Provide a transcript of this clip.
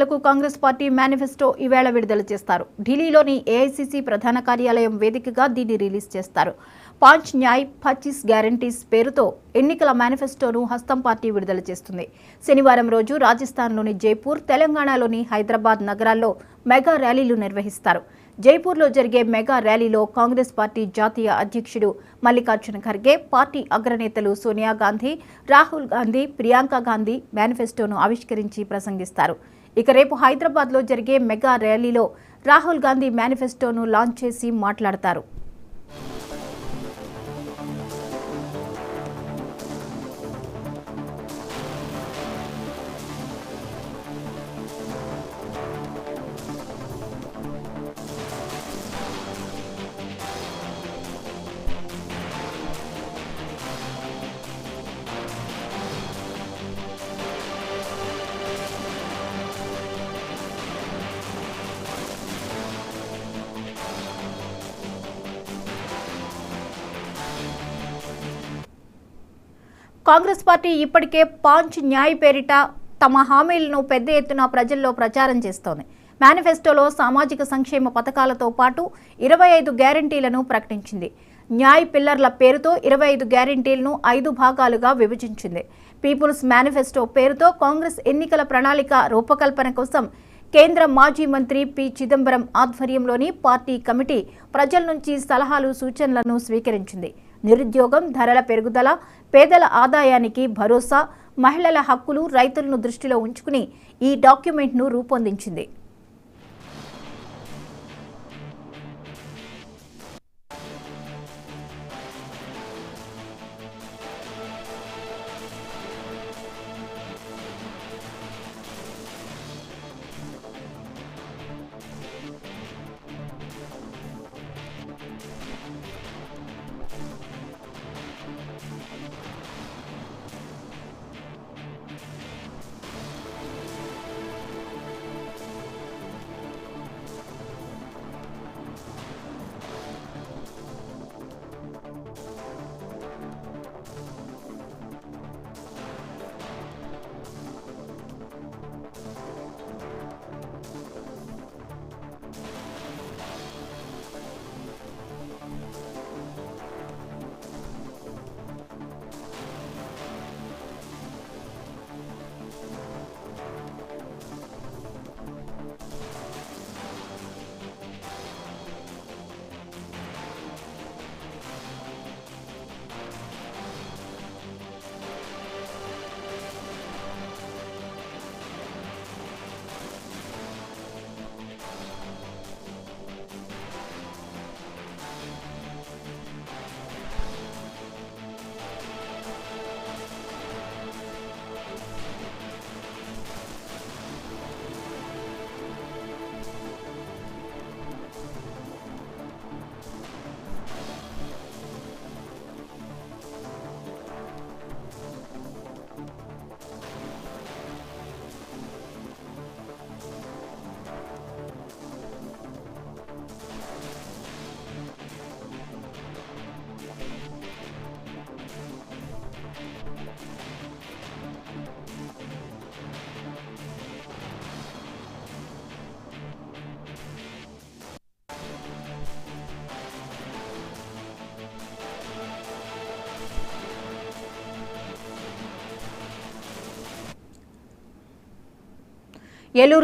ఎన్నికలకు Congress party manifesto ఈవేళ విడుదల చేస్తారు. ఢిల్లీలోని ఏఐసీసీ ప్రధాన కార్యాలయం వేదికగా దీన్ని రిలీజ్ చేస్తారు. 5 న్యాయ్ 25 గ్యారంటీస్ పేరుతో ఎన్నికల మేనిఫెస్టోను హస్తం పార్టీ విడుదల చేస్తుంది. శనివారం రోజు రాజస్థాన్లోని జైపూర్, తెలంగాణలోని హైదరాబాద్ నగరాల్లో మెగా ర్యాలీలు నిర్వహిస్తారు. జైపూర్లో జరిగే మెగా ర్యాలీలో కాంగ్రెస్ పార్టీ జాతీయ అధ్యక్షుడు మల్లికార్జున ఖర్గే, పార్టీ అగ్రనేతలు సోనియా గాంధీ, రాహుల్ గాంధీ, ప్రియాంక గాంధీ మేనిఫెస్టోను ఆవిష్కరించి ప్రసంగిస్తారు. ఇక రేపు హైదరాబాద్లో జరిగే మెగా ర్యాలీలో రాహుల్ గాంధీ మేనిఫెస్టోను లాంచ్ చేసి మాట్లాడతారు. కాంగ్రెస్ పార్టీ ఇప్పటికే 5 న్యాయ్ పేరిట తమ హామీలను పెద్ద ఎత్తున ప్రజల్లో ప్రచారం చేస్తోంది. మేనిఫెస్టోలో సామాజిక సంక్షేమ పథకాలతో పాటు 25 గ్యారంటీలను ప్రకటించింది. న్యాయ్ పిల్లర్ల పేరుతో 25 గ్యారంటీలను 5 భాగాలుగా విభజించింది. పీపుల్స్ మేనిఫెస్టో పేరుతో కాంగ్రెస్ ఎన్నికల ప్రణాళిక రూపకల్పన కోసం కేంద్ర మాజీ మంత్రి పి. చిదంబరం ఆధ్వర్యంలోని పార్టీ కమిటీ ప్రజల నుంచి సలహాలు, సూచనలను స్వీకరించింది. నిరుద్యోగం, ధరల పెరుగుదల, పేదల ఆదాయానికి భరోసా, మహిళల హక్కులు, రైతులను దృష్టిలో ఉంచుకుని ఈ డాక్యుమెంట్ను రూపొందించింది. ఏలూరు